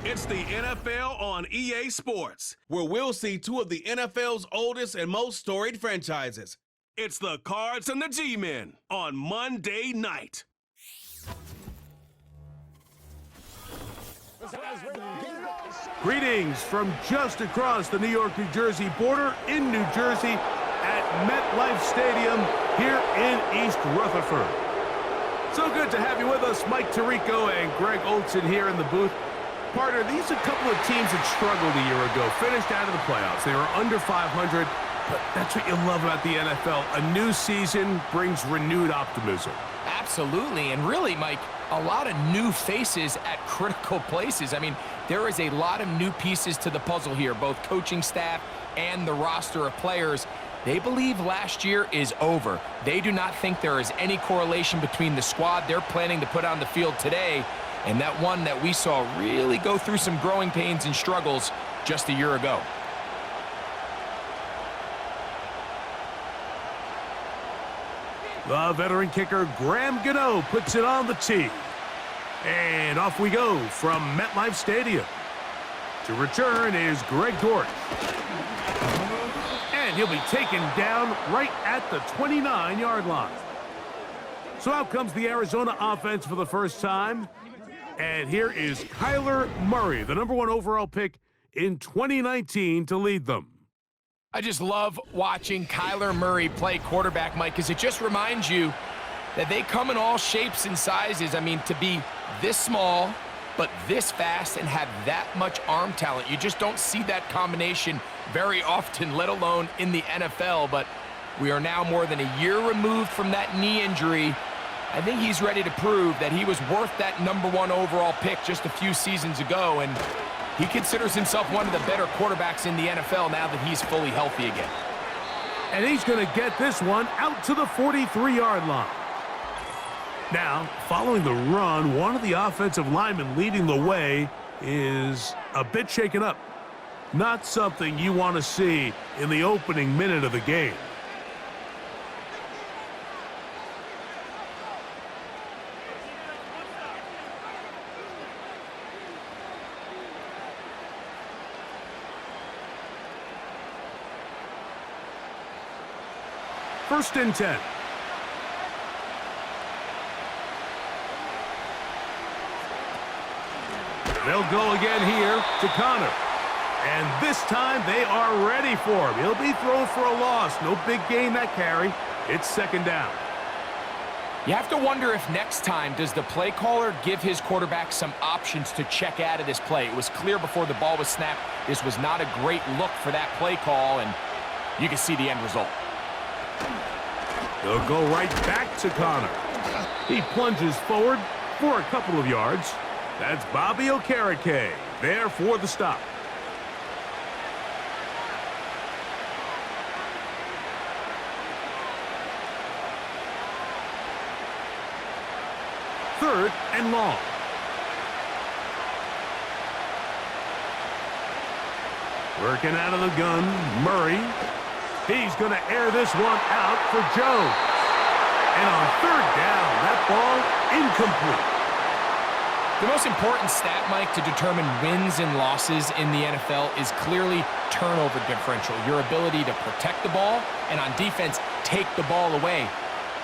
It's the NFL on EA Sports, where we'll see two of the NFL's oldest and most storied franchises. It's the Cards and the G-Men on Monday night. Greetings from just across the New York-New Jersey border in New Jersey at MetLife Stadium here in East Rutherford. So good to have you with us, Mike Tirico and Greg Olson here in the booth. Partner, these are a couple of teams that struggled a year ago, finished out of the playoffs. They were under 500, but that's what you love about the NFL. A new season brings renewed optimism. Absolutely, and really, Mike, a lot of new faces at critical places. I mean, there is a lot of new pieces to the puzzle here, both coaching staff and the roster of players. They believe last year is over. They do not think there is any correlation between the squad they're planning to put on the field today and that one that we saw really go through some growing pains and struggles just a year ago. The veteran kicker, Graham Gano, puts it on the tee. And off we go from MetLife Stadium. To return is Greg Dortch. And he'll be taken down right at the 29-yard line. So out comes the Arizona offense for the first time. And here is Kyler Murray, the #1 overall pick in 2019 to lead them. I just love watching Kyler Murray play quarterback, Mike, because it just reminds you that they come in all shapes and sizes. I mean, to be this small, but this fast and have that much arm talent, you just don't see that combination very often, let alone in the NFL. But we are now more than a year removed from that knee injury. I think he's ready to prove that he was worth that #1 overall pick just a few seasons ago, and he considers himself one of the better quarterbacks in the NFL now that he's fully healthy again. And he's going to get this one out to the 43-yard line. Now, following the run, one of the offensive linemen leading the way is a bit shaken up. Not something you want to see in the opening minute of the game. First and 10. They'll go again here to Connor. And this time they are ready for him. He'll be thrown for a loss. No big gain that carry. It's second down. You have to wonder if next time does the play caller give his quarterback some options to check out of this play. It was clear before the ball was snapped this was not a great look for that play call, and you can see the end result. They'll go right back to Connor. He plunges forward for a couple of yards. That's Bobby Okereke there for the stop. Third and long. Working out of the gun, Murray. He's going to air this one out for Jones. And on third down, that ball incomplete. The most important stat, Mike, to determine wins and losses in the NFL is clearly turnover differential, your ability to protect the ball and on defense, take the ball away.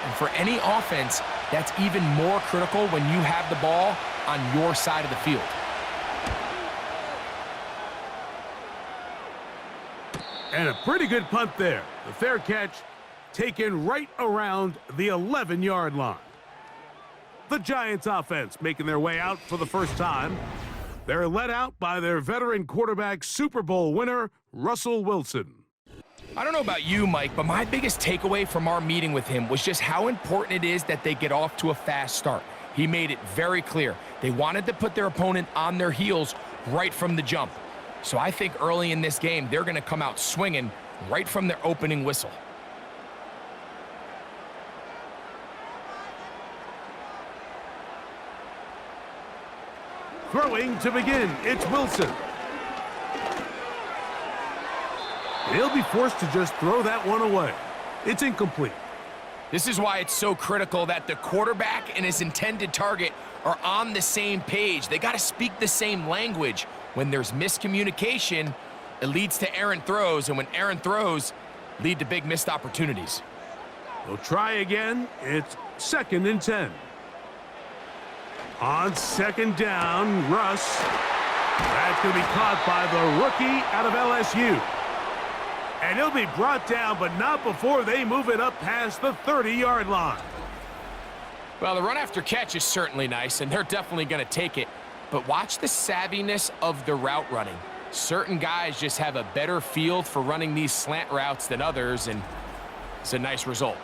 And for any offense, that's even more critical when you have the ball on your side of the field. And a pretty good punt there. The fair catch taken right around the 11-yard line. The Giants offense making their way out for the first time. They're led out by their veteran quarterback, Super Bowl winner, Russell Wilson. I don't know about you, Mike, but my biggest takeaway from our meeting with him was just how important it is that they get off to a fast start. He made it very clear. They wanted to put their opponent on their heels right from the jump. So I think early in this game, they're going to come out swinging right from their opening whistle. Throwing to begin, it's Wilson. He'll be forced to just throw that one away. It's incomplete. This is why it's so critical that the quarterback and his intended target are on the same page. They got to speak the same language. When there's miscommunication, it leads to errant throws, and when errant throws lead to big missed opportunities. They'll try again. It's 2nd and 10. On 2nd down, Russ. That's going to be caught by the rookie out of LSU. And he'll be brought down, but not before they move it up past the 30-yard line. Well, the run after catch is certainly nice, and they're definitely going to take it. But watch the savviness of the route running. Certain guys just have a better feel for running these slant routes than others, and it's a nice result.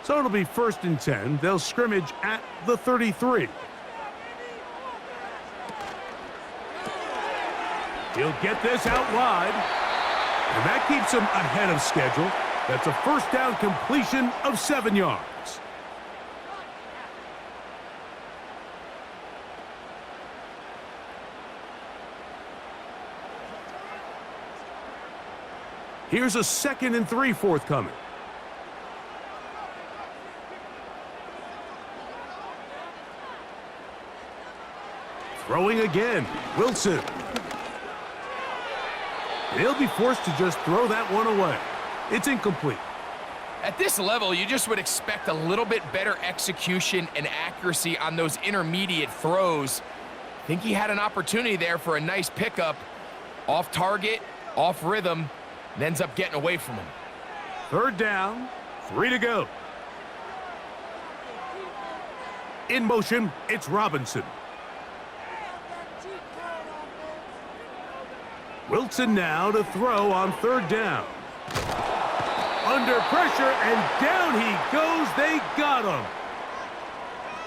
So it'll be 1st and 10. They'll scrimmage at the 33. He'll get this out wide. And that keeps him ahead of schedule. That's a 1st down completion of 7 yards. Here's a 2nd and 3 forthcoming. Throwing again, Wilson. He'll be forced to just throw that one away. It's incomplete. At this level, you just would expect a little bit better execution and accuracy on those intermediate throws. I think he had an opportunity there for a nice pickup. Off target, off rhythm, and ends up getting away from him. 3rd down, 3 to go. In motion, it's Robinson. Wilson now to throw on 3rd down. Under pressure, and down he goes. They got him.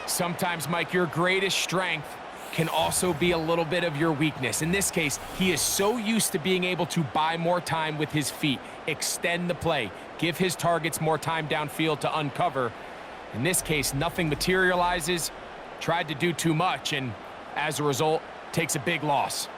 Sometimes, Mike, your greatest strength can also be a little bit of your weakness. In this case, he is so used to being able to buy more time with his feet, extend the play, give his targets more time downfield to uncover. In this case, nothing materializes, tried to do too much, and as a result, takes a big loss.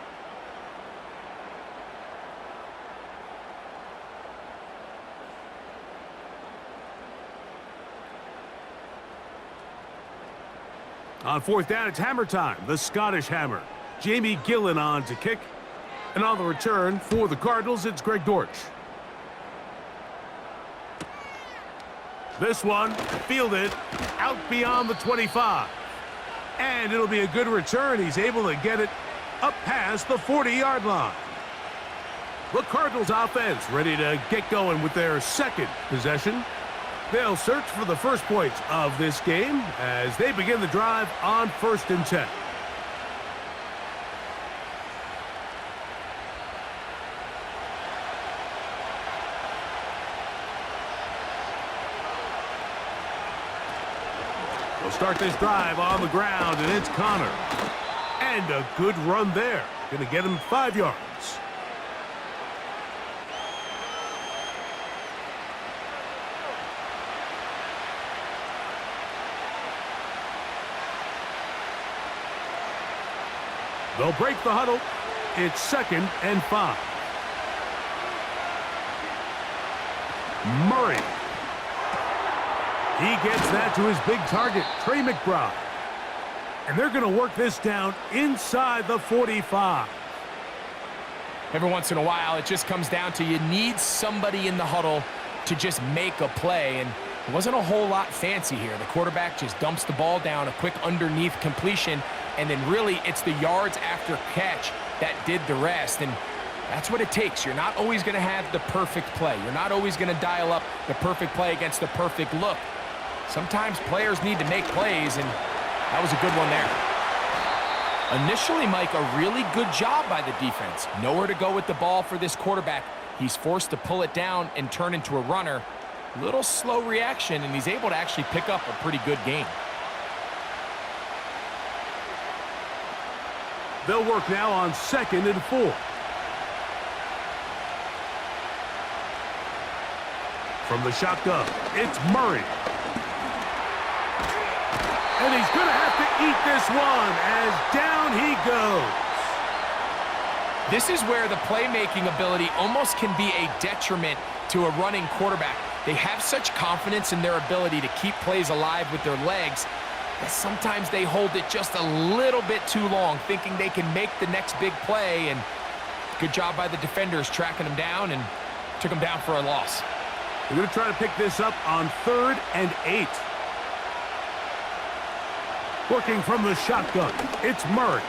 On 4th down, it's hammer time. The Scottish Hammer. Jamie Gillen on to kick. And on the return for the Cardinals, it's Greg Dortch. This one fielded out beyond the 25. And it'll be a good return. He's able to get it up past the 40-yard line. The Cardinals offense ready to get going with their 2nd possession. They'll search for the first points of this game as they begin the drive on 1st and 10. We'll start this drive on the ground, and it's Connor. And a good run there. Going to get him 5 yards. They'll break the huddle. It's 2nd and 5. Murray. He gets that to his big target, Trey McBride. And they're going to work this down inside the 45. Every once in a while, it just comes down to you need somebody in the huddle to just make a play. And it wasn't a whole lot fancy here. The quarterback just dumps the ball down, a quick underneath completion, and then really it's the yards after catch that did the rest. And that's what it takes. You're not always going to have the perfect play. You're not always going to dial up the perfect play against the perfect look. Sometimes players need to make plays, and that was a good one there. Initially, Mike, a really good job by the defense. Nowhere to go with the ball for this quarterback. He's forced to pull it down and turn into a runner. Little slow reaction, and he's able to actually pick up a pretty good game. They'll work now on 2nd and 4. From the shotgun, it's Murray. And he's going to have to eat this one as down he goes. This is where the playmaking ability almost can be a detriment to a running quarterback. They have such confidence in their ability to keep plays alive with their legs that sometimes they hold it just a little bit too long, thinking they can make the next big play, and good job by the defenders tracking them down and took them down for a loss. They're going to try to pick this up on 3rd and 8. Working from the shotgun, it's Murray.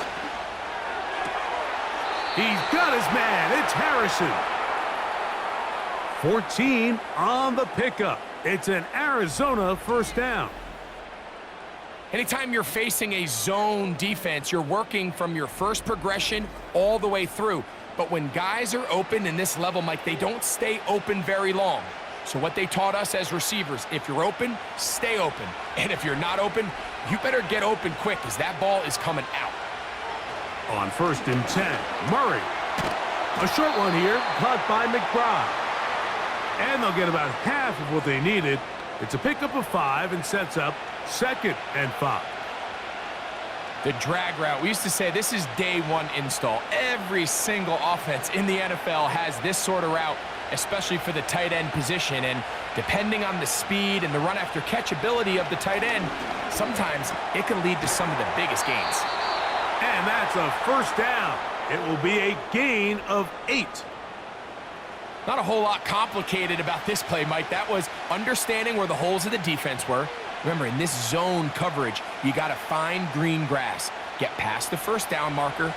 He's got his man, it's Harrison. 14 on the pickup. It's an Arizona first down. Anytime you're facing a zone defense, you're working from your first progression all the way through. But when guys are open in this level, Mike, they don't stay open very long. So what they taught us as receivers, if you're open, stay open. And if you're not open, you better get open quick because that ball is coming out. On 1st and 10, Murray. A short one here, caught by McBride. And they'll get about half of what they needed. It's a pickup of 5 and sets up 2nd and 5. The drag route, we used to say this is day one install. Every single offense in the NFL has this sort of route, especially for the tight end position. And depending on the speed and the run after catch ability of the tight end, sometimes it can lead to some of the biggest gains. And that's a first down. It will be a gain of 8. Not a whole lot complicated about this play, Mike. That was understanding where the holes of the defense were. Remember, in this zone coverage, you got to find green grass, get past the first down marker,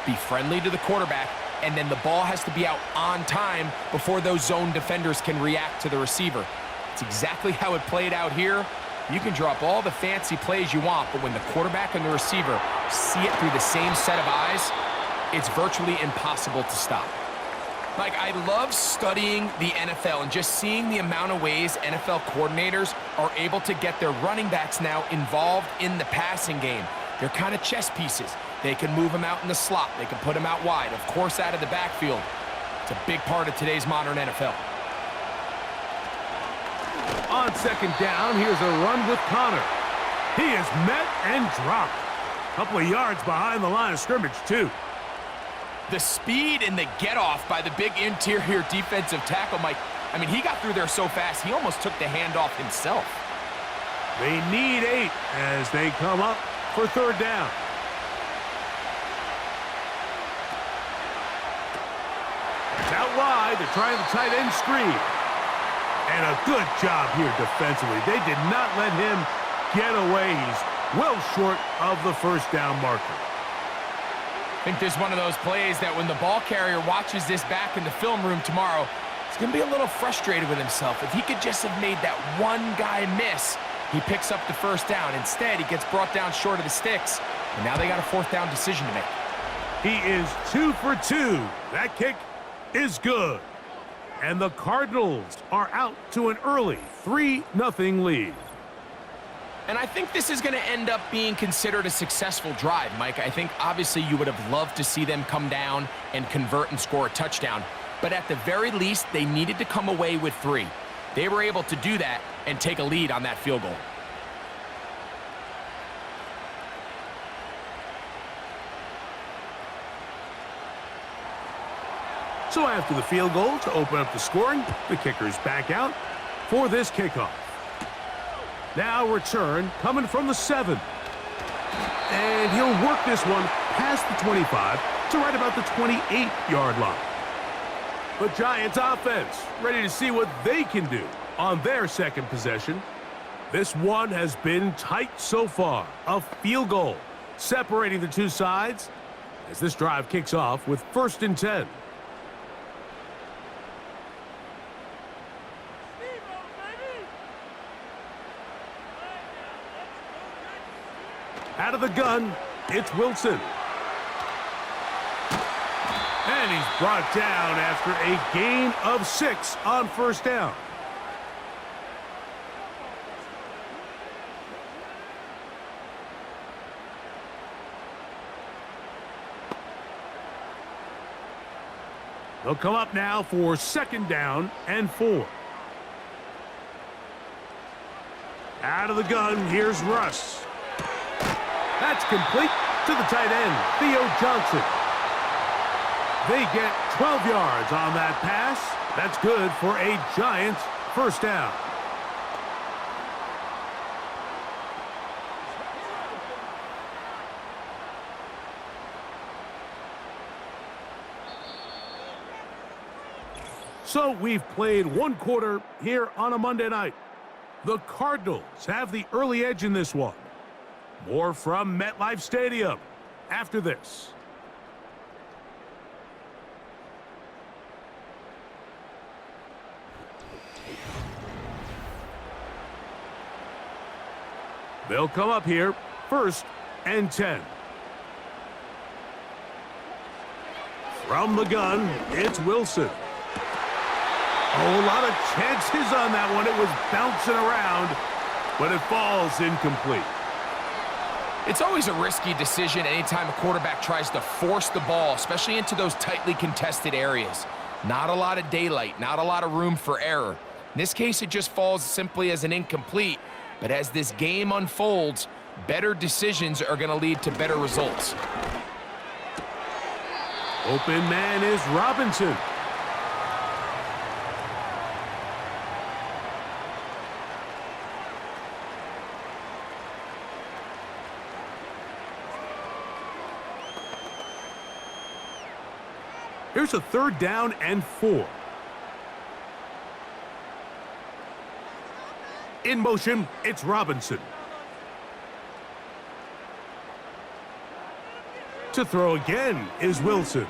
be friendly to the quarterback, and then the ball has to be out on time before those zone defenders can react to the receiver. It's exactly how it played out here. You can drop all the fancy plays you want, but when the quarterback and the receiver see it through the same set of eyes, it's virtually impossible to stop. Like, I love studying the NFL and just seeing the amount of ways NFL coordinators are able to get their running backs now involved in the passing game. They're kind of chess pieces. They can move them out in the slot. They can put them out wide, of course, out of the backfield. It's a big part of today's modern NFL. On 2nd down, here's a run with Connor. He is met and dropped. A couple of yards behind the line of scrimmage, too. The speed and the get-off by the big interior defensive tackle, Mike. I mean, he got through there so fast, he almost took the handoff himself. They need 8 as they come up for 3rd down. It's out wide. They're trying the tight end screen. And a good job here defensively. They did not let him get away. He's well short of the first down marker. I think there's one of those plays that when the ball carrier watches this back in the film room tomorrow, he's going to be a little frustrated with himself. If he could just have made that one guy miss, he picks up the first down. Instead, he gets brought down short of the sticks, and now they got a 4th down decision to make. He is 2 for 2. That kick is good. And the Cardinals are out to an early 3-0 lead. And I think this is going to end up being considered a successful drive, Mike. I think obviously you would have loved to see them come down and convert and score a touchdown. But at the very least, they needed to come away with 3. They were able to do that and take a lead on that field goal. So after the field goal to open up the scoring, the kicker's back out for this kickoff. Now return coming from the 7. And he'll work this one past the 25 to right about the 28-yard line. The Giants offense ready to see what they can do on their 2nd possession. This one has been tight so far. A field goal separating the two sides as this drive kicks off with 1st and 10. Out of the gun, it's Wilson. And he's brought down after a gain of 6 on 1st down. They'll come up now for 2nd down and 4. Out of the gun, here's Russ. That's complete to the tight end, Theo Johnson. They get 12 yards on that pass. That's good for a Giants First down. So we've played one quarter here on a Monday night. The Cardinals have the early edge in this one. More from MetLife Stadium after this. They'll come up here, 1st and 10. From the gun, it's Wilson. Oh, a lot of chances on that one. It was bouncing around, but it falls incomplete. It's always a risky decision anytime a quarterback tries to force the ball, especially into those tightly contested areas. Not a lot of daylight, not a lot of room for error. In this case, it just falls simply as an incomplete, but as this game unfolds, better decisions are going to lead to better results. Open man is Robinson. Here's a 3rd down and 4. In motion, it's Robinson. To throw again is Wilson.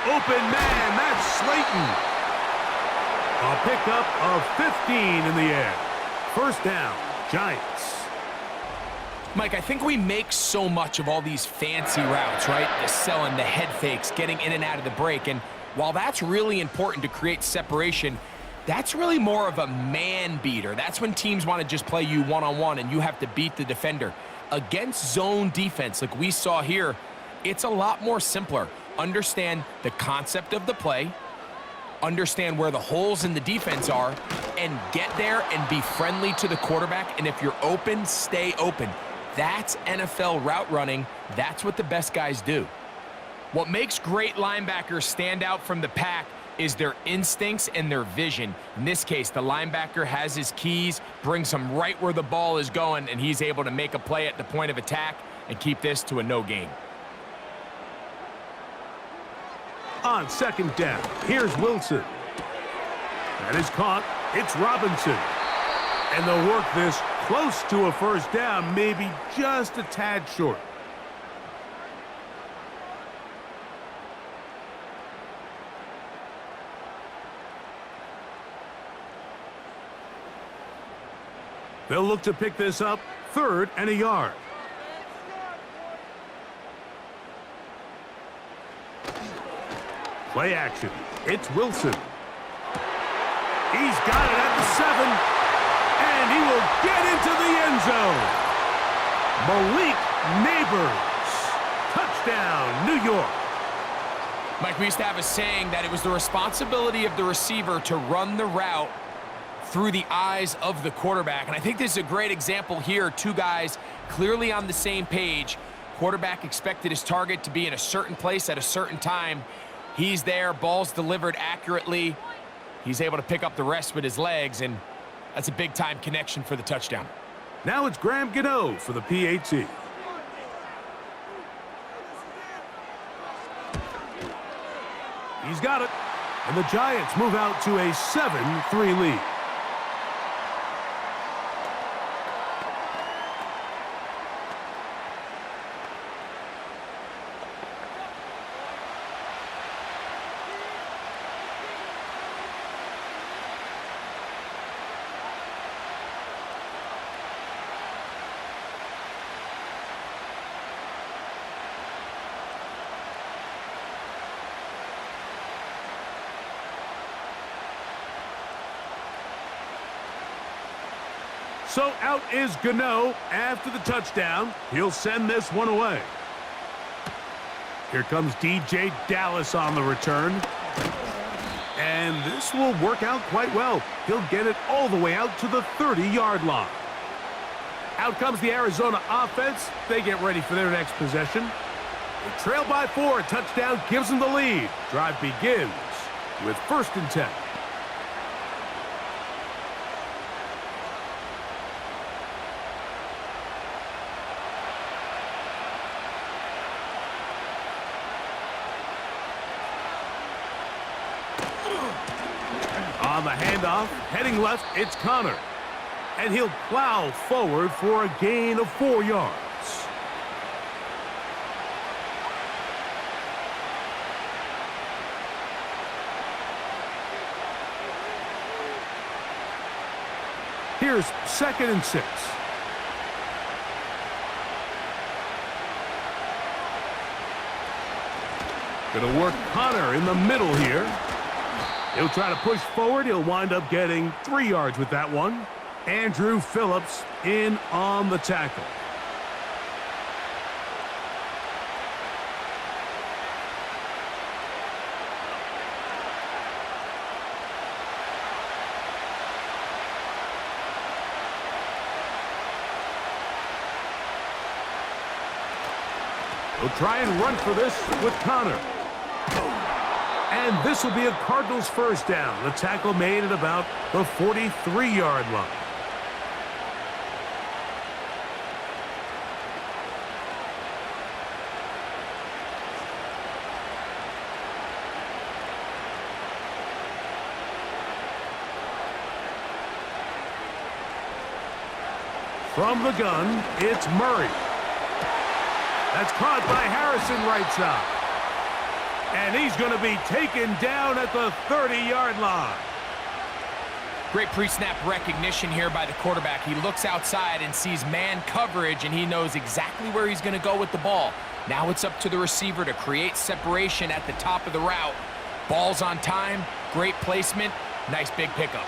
Open man, that's Slayton. A pickup of 15 in the air. First down, Giants. Mike, I think we make so much of all these fancy routes, right? The selling, the head fakes, getting in and out of the break. And while that's really important to create separation, that's really more of a man beater. That's when teams want to just play you one-on-one and you have to beat the defender. Against zone defense like we saw here, it's a lot more simpler. Understand the concept of the play, understand where the holes in the defense are, and get there and be friendly to the quarterback. And if you're open, stay open. That's NFL route running. That's what the best guys do. What makes great linebackers stand out from the pack is their instincts and their vision. In this case, the linebacker has his keys, brings him right where the ball is going, and he's able to make a play at the point of attack and keep this to a no gain. On 2nd down, here's Wilson. That is caught. It's Robinson. And they'll work this close to a 1st down, maybe just a tad short. They'll look to pick this up, 3rd and a yard. Play action. It's Wilson. He's got it at the 7, and he will get into the end zone. Malik Neighbors. Touchdown, New York. Mike, we used to have a saying that it was the responsibility of the receiver to run the route through the eyes of the quarterback. And I think this is a great example here. 2 guys clearly on the same page. Quarterback expected his target to be in a certain place at a certain time. He's there, ball's delivered accurately. He's able to pick up the rest with his legs, and that's a big-time connection for the touchdown. Now it's Graham Gano for the PAT. He's got it. And the Giants move out to a 7-3 lead. So out is Gano after the touchdown. He'll send this one away. Here comes DJ Dallas on the return. And this will work out quite well. He'll get it all the way out to the 30-yard line. Out comes the Arizona offense. They get ready for their next possession. They trail by 4. A touchdown gives them the lead. Drive begins with 1st and 10. On the handoff, heading left, it's Connor. And he'll plow forward for a gain of 4 yards. Here's 2nd and 6. Gonna work Connor in the middle here. He'll try to push forward. He'll wind up getting 3 yards with that one. Andrew Phillips in on the tackle. He'll try and run for this with Connor. And this will be a Cardinals first down. The tackle made at about the 43-yard line. From the gun, it's Murray. That's caught by Harrison right side. And he's going to be taken down at the 30-yard line. Great pre-snap recognition here by the quarterback. He looks outside and sees man coverage, and he knows exactly where he's going to go with the ball. Now it's up to the receiver to create separation at the top of the route. Ball's on time, great placement, nice big pickup.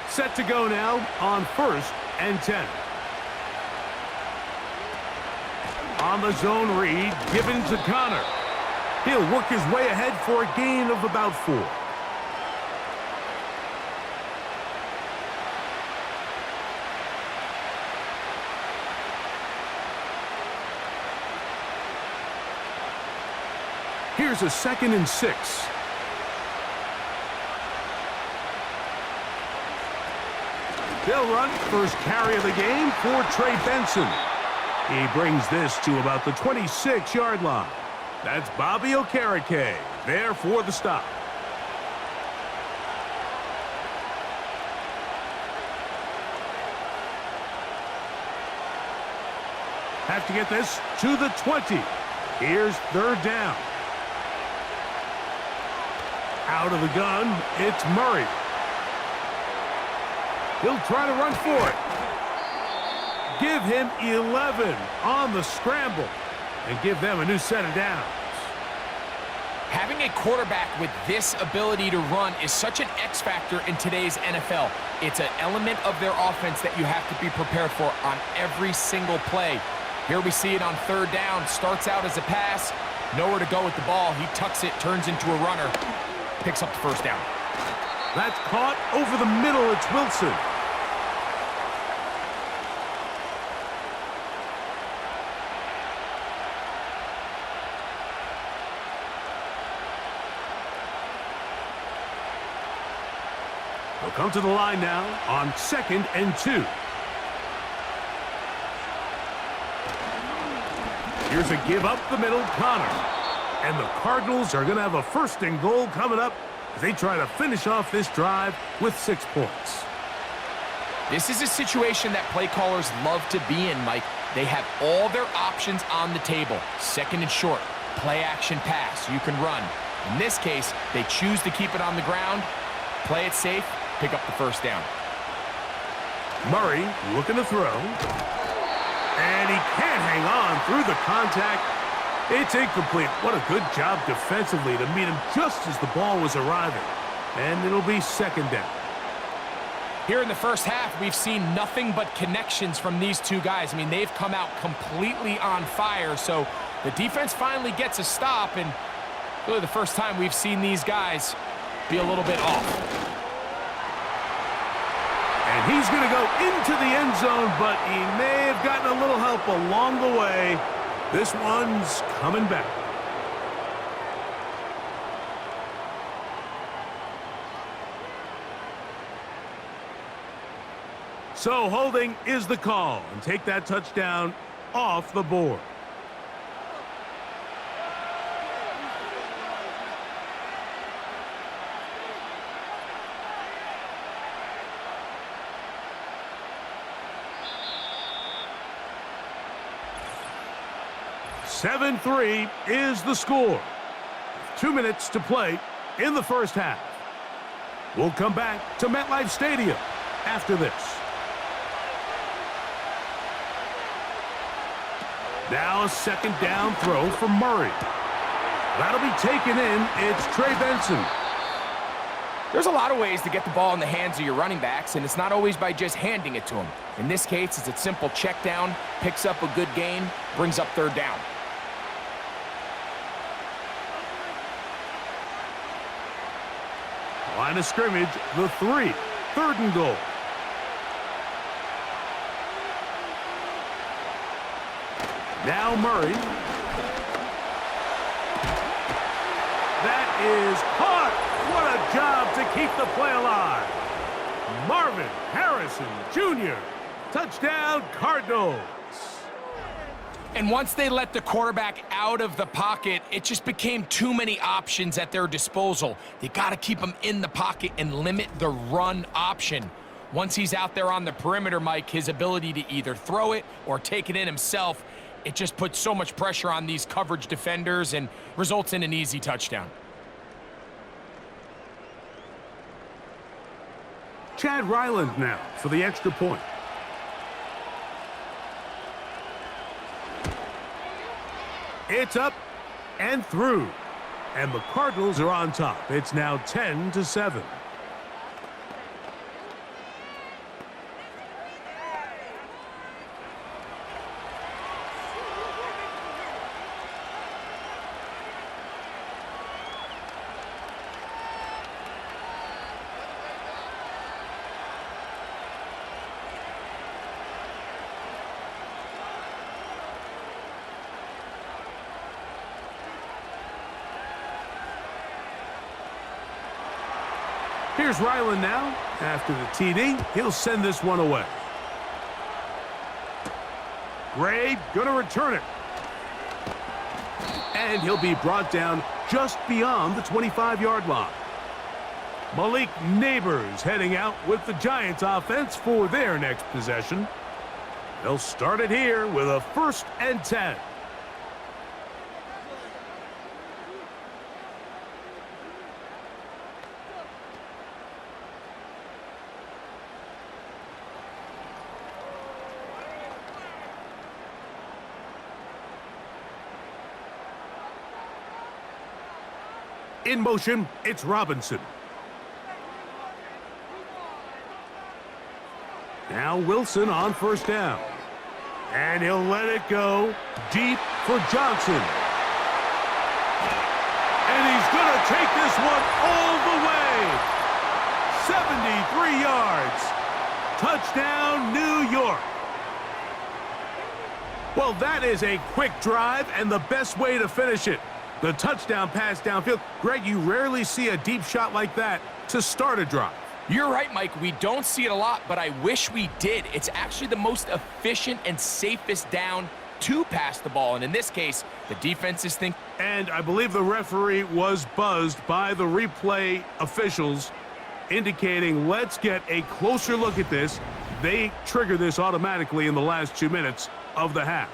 Set to go now on 1st and 10. On the zone read, given to Connor. He'll work his way ahead for a gain of about 4. Here's a 2nd and 6. They'll run first carry of the game for Trey Benson. He brings this to about the 26-yard line. That's Bobby Okereke there for the stop. Have to get this to the 20. Here's 3rd down. Out of the gun, it's Murray. He'll try to run for it. Give him 11 on the scramble and give them a new set of downs. Having a quarterback with this ability to run is such an X factor in today's NFL. It's an element of their offense that you have to be prepared for on every single play. Here we see it on 3rd down. Starts out as a pass. Nowhere to go with the ball. He tucks it, turns into a runner. Picks up the 1st down. That's caught over the middle. It's Wilson. They'll come to the line now on 2nd and 2. Here's a give up the middle, Connor. And the Cardinals are going to have a 1st and goal coming up as they try to finish off this drive with 6 points. This is a situation that play callers love to be in, Mike. They have all their options on the table. 2nd and short, play action pass, you can run. In this case, they choose to keep it on the ground, play it safe, pick up the 1st down. Murray looking to throw. And he can't hang on through the contact. It's incomplete. What a good job defensively to meet him just as the ball was arriving. And it'll be 2nd down. Here in the first half, we've seen nothing but connections from these two guys. I mean, they've come out completely on fire. So the defense finally gets a stop, and really the first time we've seen these guys be a little bit off. And he's going to go into the end zone, but he may have gotten a little help along the way. This one's coming back. So holding is the call, and take that touchdown off the board. 7-3 is the score. 2 minutes to play in the first half. We'll come back to MetLife Stadium after this. Now a second down throw for Murray. That'll be taken in. It's Trey Benson. There's a lot of ways to get the ball in the hands of your running backs, and it's not always by just handing it to them. In this case, it's a simple check down, picks up a good gain, brings up third down. Line of scrimmage, the 3. 3rd and goal. Now Murray. That is caught. What a job to keep the play alive. Marvin Harrison Jr. Touchdown, Cardinals. And once they let the quarterback out of the pocket, it just became too many options at their disposal. They got to keep him in the pocket and limit the run option. Once he's out there on the perimeter, Mike, his ability to either throw it or take it in himself, it just puts so much pressure on these coverage defenders and results in an easy touchdown. Chad Ryland now for the extra point. It's up and through. And the Cardinals are on top. It's now 10-7. Here's Ryland now. After the TD, he'll send this one away. Gray gonna return it. And he'll be brought down just beyond the 25-yard line. Malik Neighbors heading out with the Giants offense for their next possession. They'll start it here with a 1st and 10. In motion, it's Robinson. Now Wilson on 1st down. And he'll let it go deep for Johnson. And he's going to take this one all the way. 73 yards. Touchdown, New York. Well, that is a quick drive and the best way to finish it. The touchdown pass downfield. Greg, you rarely see a deep shot like that to start a drive. You're right, Mike. We don't see it a lot, but I wish we did. It's actually the most efficient and safest down to pass the ball. And in this case, the defense is thinking. And I believe the referee was buzzed by the replay officials, indicating let's get a closer look at this. They trigger this automatically in the last 2 minutes of the half.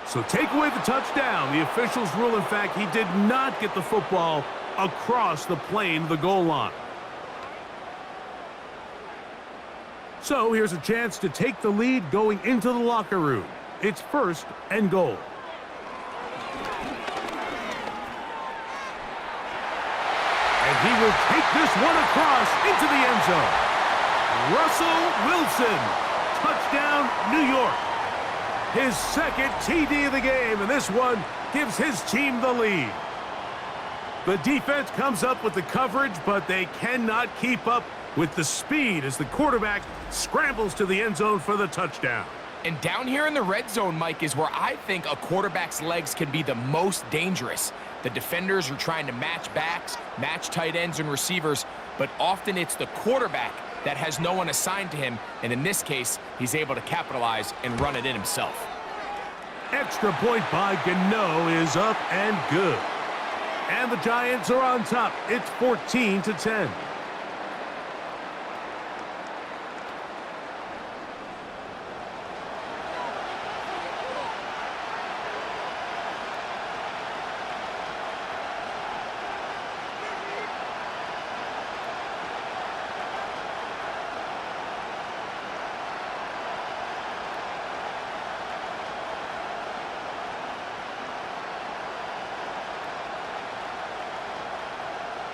So take away the touchdown. The officials rule, in fact, he did not get the football across the plane, the goal line. So here's a chance to take the lead going into the locker room. It's 1st and goal. And he will take this one across into the end zone. Russell Wilson. Touchdown, New York. His 2nd TD of the game, and this one gives his team the lead. The defense comes up with the coverage, but they cannot keep up with the speed as the quarterback scrambles to the end zone for the touchdown. And down here in the red zone, Mike, is where I think a quarterback's legs can be the most dangerous. The defenders are trying to match backs, match tight ends and receivers, but often it's the quarterback that has no one assigned to him, and in this case, he's able to capitalize and run it in himself. Extra point by Gano is up and good. And the Giants are on top. It's 14-10.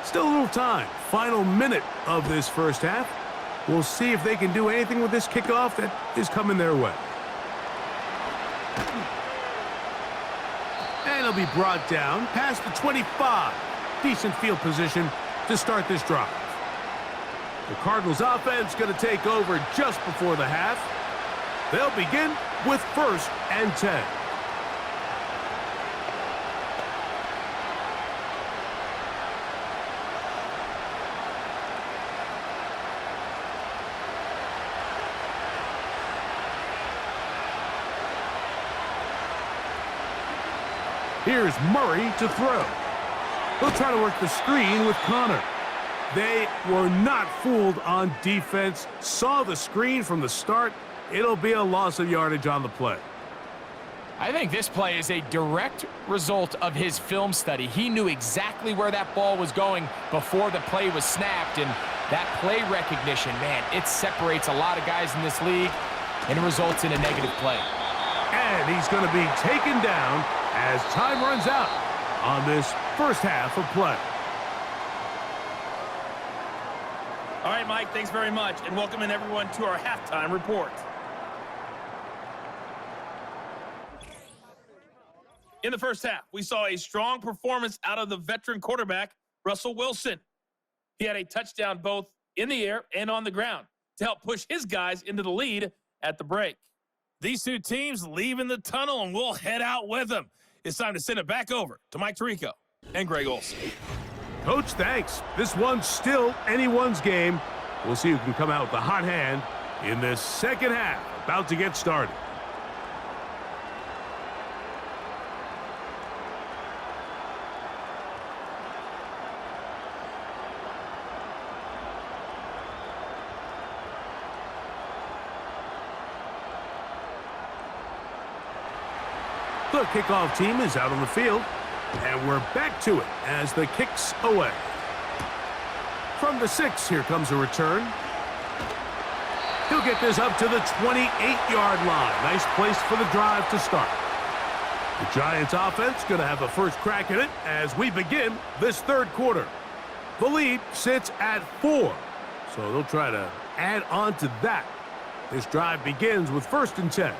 Still a little time. Final minute of this first half. We'll see if they can do anything with this kickoff that is coming their way. And it'll be brought down past the 25. Decent field position to start this drive. The Cardinals offense going to take over just before the half. They'll begin with 1st and 10. Here's Murray to throw. He'll try to work the screen with Connor. They were not fooled on defense. Saw the screen from the start. It'll be a loss of yardage on the play. I think this play is a direct result of his film study. He knew exactly where that ball was going before the play was snapped, and that play recognition, man, it separates a lot of guys in this league, and it results in a negative play. And he's going to be taken down as time runs out on this first half of play. All right, Mike, thanks very much, and welcoming everyone to our halftime report. In the first half, we saw a strong performance out of the veteran quarterback, Russell Wilson. He had a touchdown both in the air and on the ground to help push his guys into the lead at the break. These two teams leaving the tunnel, and we'll head out with them. It's time to send it back over to Mike Tirico and Greg Olsen. Coach, thanks. This one's still anyone's game. We'll see who can come out with the hot hand in this second half. About to get started. The kickoff team is out on the field, and we're back to it as the kick's away. From the 6, here comes a return. He'll get this up to the 28-yard line. Nice place for the drive to start. The Giants offense going to have a first crack at it as we begin this third quarter. The lead sits at 4, so they'll try to add on to that. This drive begins with 1st and 10.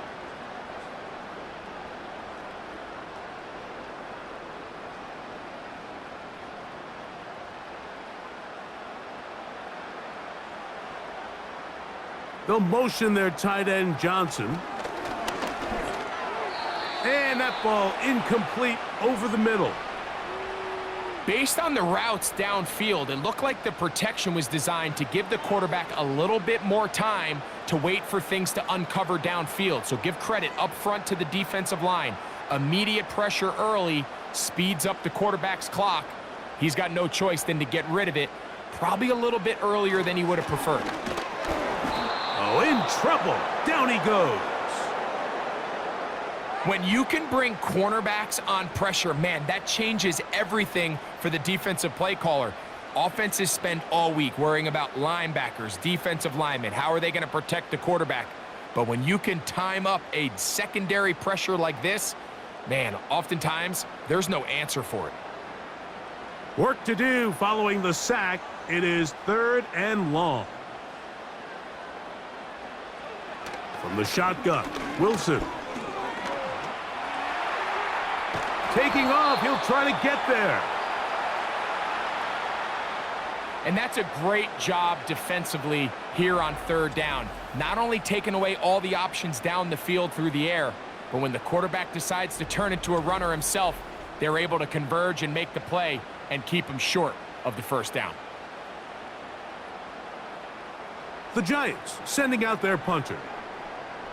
They'll motion their tight end, Johnson. And that ball incomplete over the middle. Based on the routes downfield, it looked like the protection was designed to give the quarterback a little bit more time to wait for things to uncover downfield. So give credit up front to the defensive line. Immediate pressure early speeds up the quarterback's clock. He's got no choice than to get rid of it, probably a little bit earlier than he would have preferred. Oh, in trouble. Down he goes. When you can bring cornerbacks on pressure, man, that changes everything for the defensive play caller. Offenses spend all week worrying about linebackers, defensive linemen. How are they going to protect the quarterback? But when you can time up a secondary pressure like this, man, oftentimes there's no answer for it. Work to do following the sack. It is 3rd and long. From the shotgun, Wilson. Taking off, he'll try to get there. And that's a great job defensively here on 3rd down. Not only taking away all the options down the field through the air, but when the quarterback decides to turn into a runner himself, they're able to converge and make the play and keep him short of the 1st down. The Giants sending out their punter,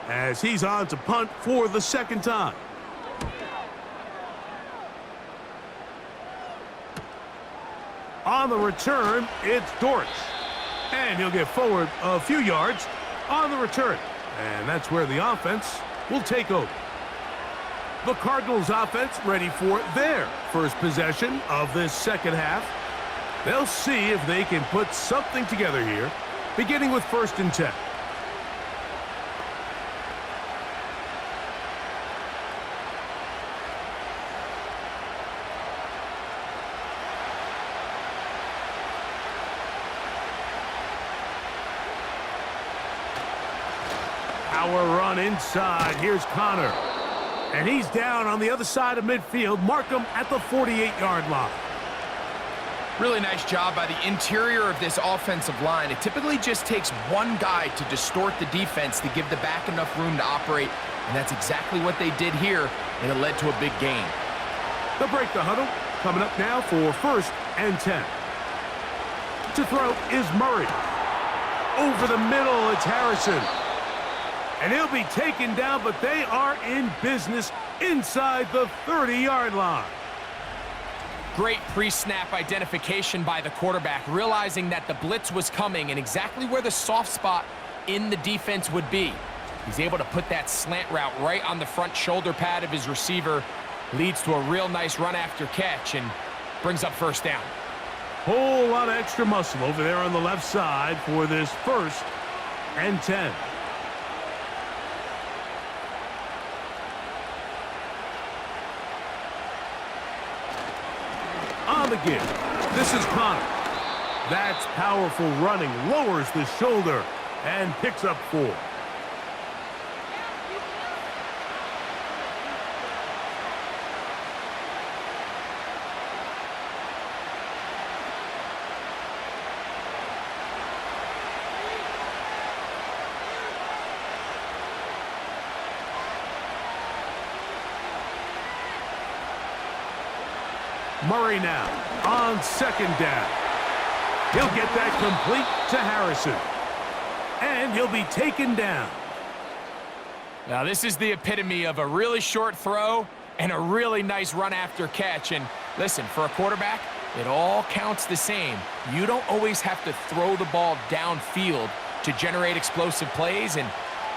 as he's on to punt for the second time. On the return, it's Dortch. And he'll get forward a few yards on the return. And that's where the offense will take over. The Cardinals offense ready for their first possession of this second half. They'll see if they can put something together here, beginning with 1st and 10. Power run inside. Here's Connor. And he's down on the other side of midfield. Mark him at the 48-yard line. Really nice job by the interior of this offensive line. It typically just takes one guy to distort the defense to give the back enough room to operate, and that's exactly what they did here, and it led to a big gain. They'll break the huddle. Coming up now for 1st and 10. To throw is Murray. Over the middle, it's Harrison. And he'll be taken down, but they are in business inside the 30-yard line. Great pre-snap identification by the quarterback, realizing that the blitz was coming and exactly where the soft spot in the defense would be. He's able to put that slant route right on the front shoulder pad of his receiver, leads to a real nice run after catch, and brings up 1st down. Whole lot of extra muscle over there on the left side for this 1st and 10. On the give, this is Connor. That's powerful running, lowers the shoulder, and picks up 4. Murray now on 2nd down. He'll get that complete to Harrison. And he'll be taken down. Now this is the epitome of a really short throw and a really nice run after catch. And listen, for a quarterback, it all counts the same. You don't always have to throw the ball downfield to generate explosive plays, and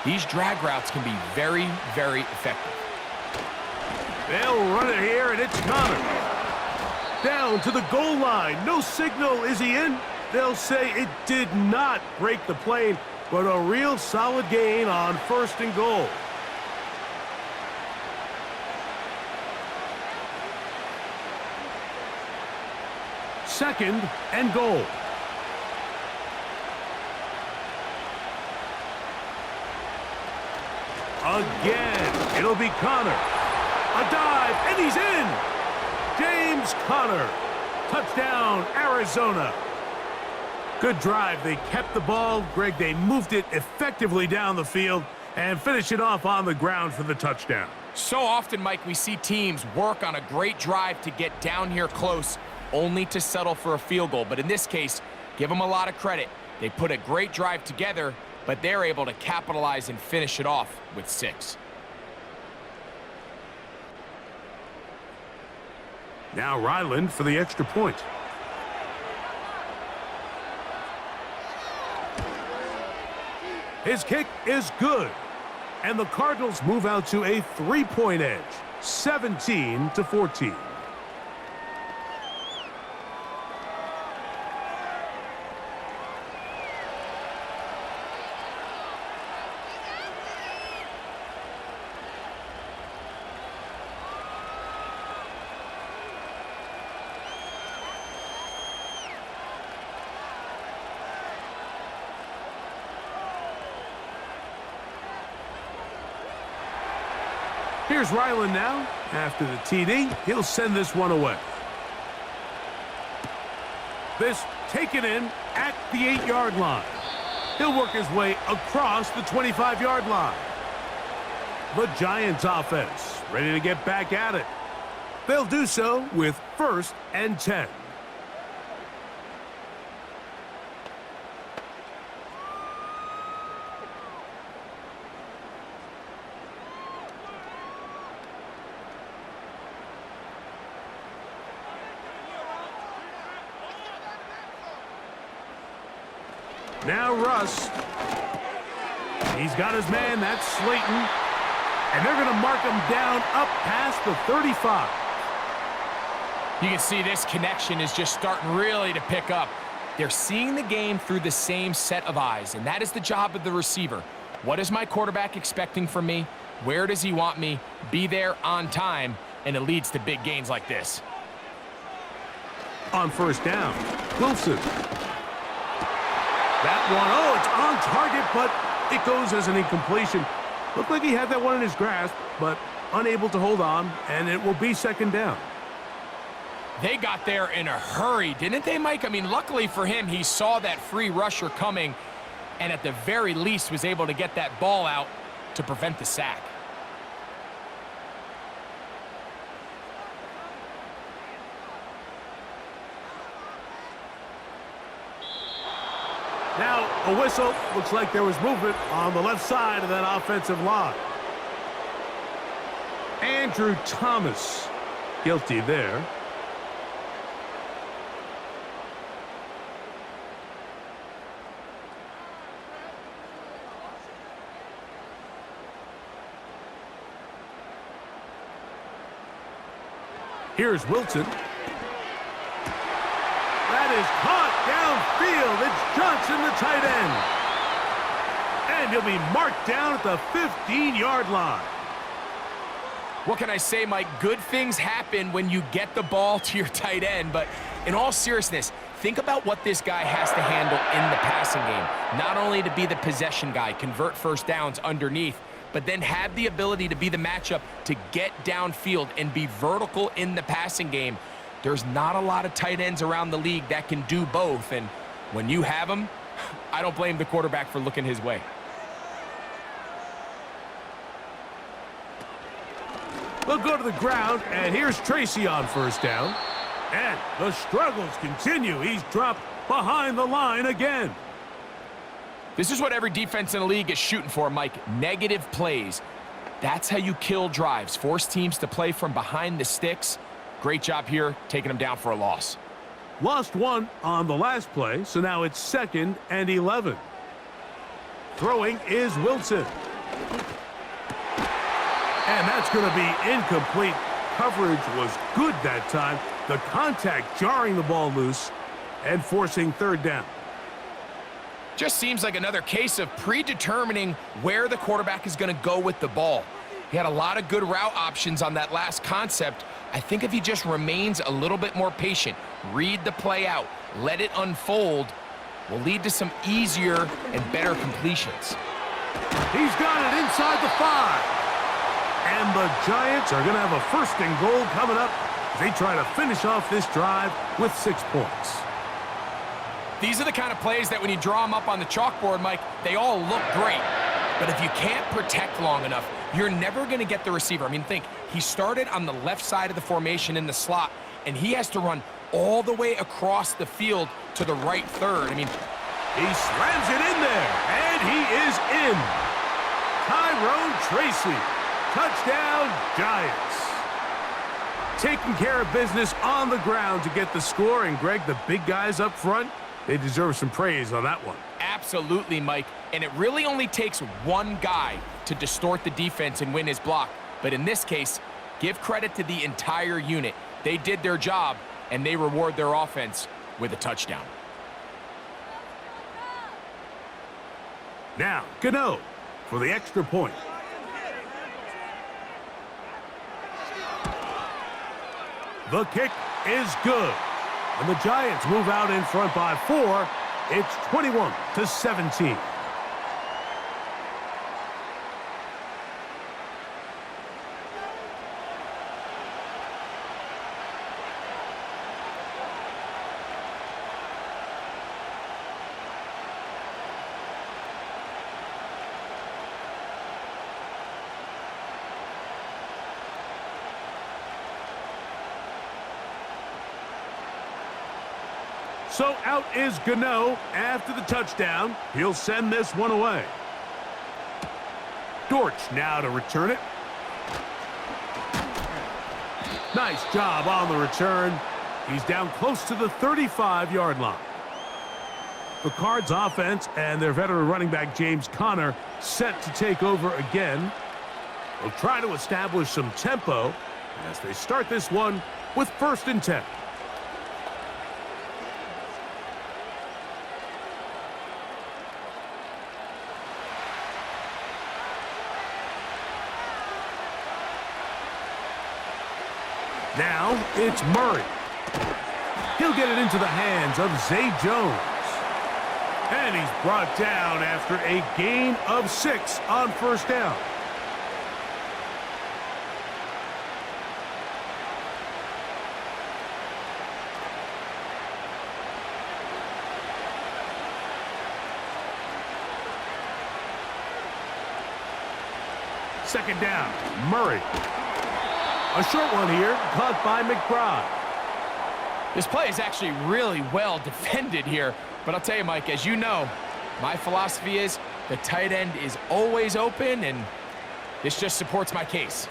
these drag routes can be very, very effective. They'll run it here, and it's Connor. Down to the goal line. No signal. Is he in? They'll say it did not break the plane, but a real solid gain on 1st and goal. Second and goal. Again, it'll be Connor. A dive, and he's in. James Conner. Touchdown, Arizona. Good drive. They kept the ball. Greg, they moved it effectively down the field and finished it off on the ground for the touchdown. So often, Mike, we see teams work on a great drive to get down here close, only to settle for a field goal. But in this case, give them a lot of credit. They put a great drive together, but they're able to capitalize and finish it off with 6. Now Ryland for the extra point. His kick is good. And the Cardinals move out to a 3-point edge, 17-14. Here's Ryland now. After the TD, he'll send this one away. This taken in at the 8-yard line. He'll work his way across the 25-yard line. The Giants offense ready to get back at it. They'll do so with 1st and 10. . Now Russ. He's got his man. That's Slayton. And they're going to mark him down up past the 35. You can see this connection is just starting really to pick up. They're seeing the game through the same set of eyes, and that is the job of the receiver. What is my quarterback expecting from me? Where does he want me? Be there on time, and it leads to big gains like this. On first down, Wilson. That one, oh, it's on target, but it goes as an incompletion. Looked like he had that one in his grasp, but unable to hold on, and it will be second down. They got there in a hurry, didn't they, Mike? I mean, luckily for him, he saw that free rusher coming, and at the very least was able to get that ball out to prevent the sack. Now, a whistle. Looks like there was movement on the left side of that offensive line. Andrew Thomas, guilty there. Here's Wilson. That is caught downfield. It's Johnson, the tight end. And he'll be marked down at the 15-yard line. What can I say, Mike? Good things happen when you get the ball to your tight end, but in all seriousness, think about what this guy has to handle in the passing game. Not only to be the possession guy, convert first downs underneath, but then have the ability to be the matchup to get downfield and be vertical in the passing game. There's not a lot of tight ends around the league that can do both, and when you have them, I don't blame the quarterback for looking his way. They'll go to the ground, and here's Tracy on first down. And the struggles continue. He's dropped behind the line again. This is what every defense in the league is shooting for, Mike. Negative plays. That's how you kill drives. Force teams to play from behind the sticks. Great job here, taking them down for a loss. Lost one on the last play, so now it's 2nd and 11. Throwing is Wilson. And that's going to be incomplete. Coverage was good that time. The contact jarring the ball loose and forcing third down. Just seems like another case of predetermining where the quarterback is going to go with the ball. He had a lot of good route options on that last concept. I think if he just remains a little bit more patient, read the play out, let it unfold, will lead to some easier and better completions. He's got it inside the 5. And the Giants are going to have a 1st and goal coming up as they try to finish off this drive with 6 points. These are the kind of plays that when you draw them up on the chalkboard, Mike, they all look great. But if you can't protect long enough, you're never going to get the receiver. I mean, think, he started on the left side of the formation in the slot, and he has to run all the way across the field to the right third. I mean, he slams it in there, and he is in. Tyrone Tracy, touchdown Giants. Taking care of business on the ground to get the score, and Greg, the big guys up front, they deserve some praise on that one. Absolutely, Mike. And it really only takes one guy to distort the defense and win his block. But in this case, give credit to the entire unit. They did their job, and they reward their offense with a touchdown. Now, Gano for the extra point. The kick is good. And the Giants move out in front by 4. It's 21-17. So out is Gano after the touchdown. He'll send this one away. Dortch now to return it. Nice job on the return. He's down close to the 35-yard line. The Cards offense and their veteran running back James Conner set to take over again. They'll try to establish some tempo as they start this one with 1st and 10. Now it's Murray. He'll get it into the hands of Zay Jones. And he's brought down after a gain of 6 on 1st down. Second down, Murray. A short one here, caught by McBride. This play is actually really well defended here. But I'll tell you, Mike, as you know, my philosophy is the tight end is always open, and this just supports my case.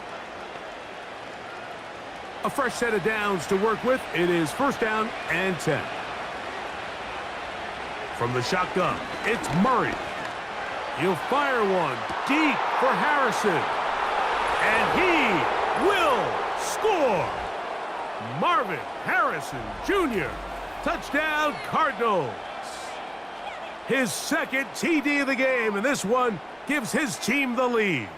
A fresh set of downs to work with. It is 1st down and 10. From the shotgun, it's Murray. He'll fire one deep for Harrison. And he will score. Marvin Harrison Jr. Touchdown, Cardinals. His 2nd TD of the game, and this one gives his team the lead.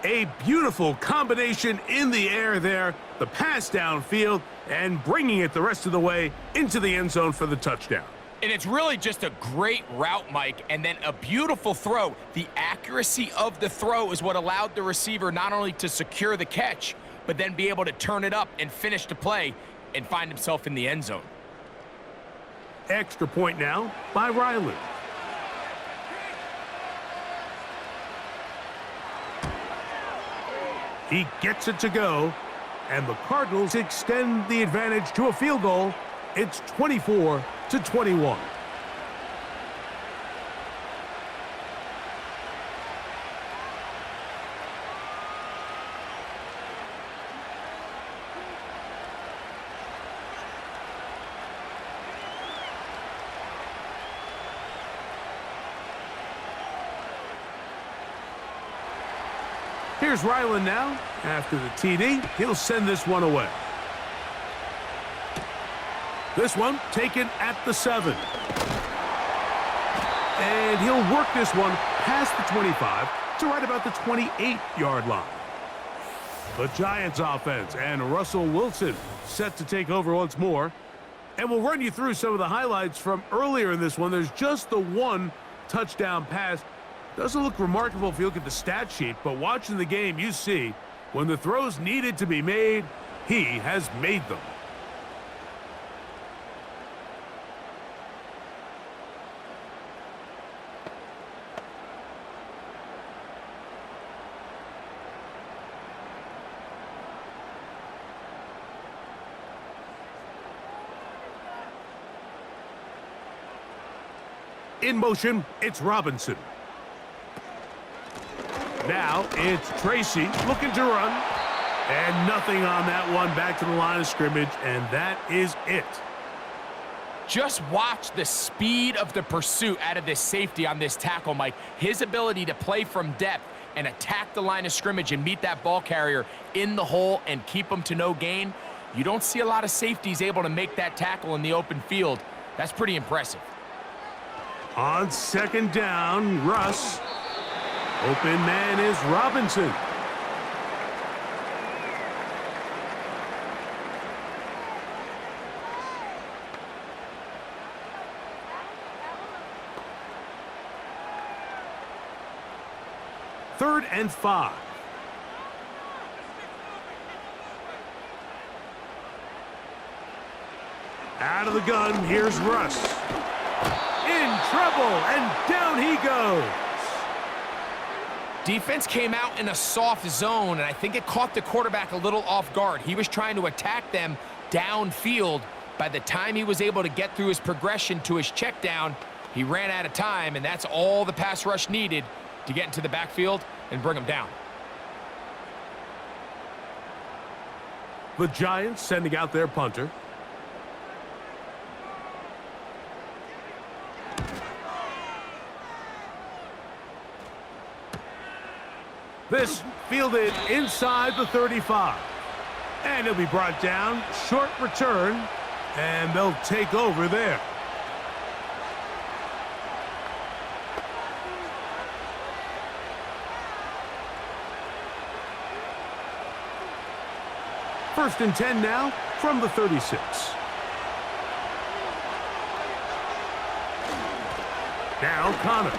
A beautiful combination in the air there, the pass downfield, and bringing it the rest of the way into the end zone for the touchdown. And it's really just a great route, Mike, and then a beautiful throw. The accuracy of the throw is what allowed the receiver not only to secure the catch, but then be able to turn it up and finish the play and find himself in the end zone. Extra point now by Riley. He gets it to go, and the Cardinals extend the advantage to a field goal. It's 24-21. Here's Ryland now. After the TD, he'll send this one away. This one taken at the 7. And he'll work this one past the 25 to right about the 28-yard line. The Giants offense and Russell Wilson set to take over once more. And we'll run you through some of the highlights from earlier in this one. There's just the one touchdown pass. Doesn't look remarkable if you look at the stat sheet, but watching the game, you see when the throws needed to be made, he has made them. In motion, it's Robinson. Now it's Tracy looking to run. And nothing on that one, back to the line of scrimmage, and that is it. Just watch the speed of the pursuit out of this safety on this tackle, Mike. His ability to play from depth and attack the line of scrimmage and meet that ball carrier in the hole and keep him to no gain. You don't see a lot of safeties able to make that tackle in the open field. That's pretty impressive. On second down, Russ. Open man is Robinson. Third and 5. Out of the gun, here's Russ. In trouble, and down he goes. Defense came out in a soft zone, and I think it caught the quarterback a little off guard. He was trying to attack them downfield. By the time he was able to get through his progression to his check down, he ran out of time, and that's all the pass rush needed to get into the backfield and bring him down. The Giants sending out their punter. This fielded inside the 35. And he'll be brought down, short return, and they'll take over there. First and 10 now from the 36. Now Connor.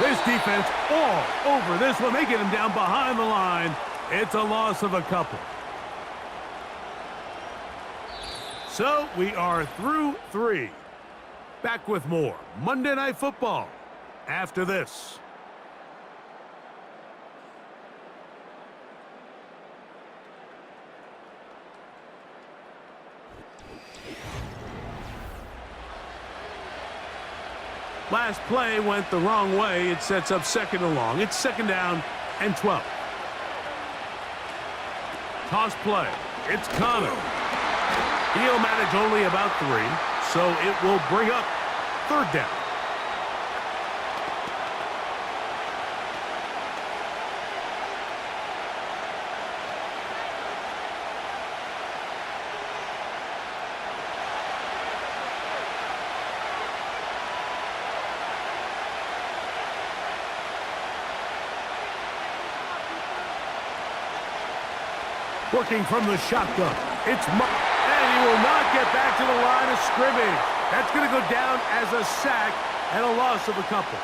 This defense all over this one. They get him down behind the line. It's a loss of a couple. So we are through 3. Back with more Monday Night Football after this. Last play went the wrong way. It sets up second and long. It's second down and 12. Toss play. It's Connor. He'll manage only about 3, so it will bring up third down. Working from the shotgun. It's and he will not get back to the line of scrimmage. That's going to go down as a sack and a loss of a couple.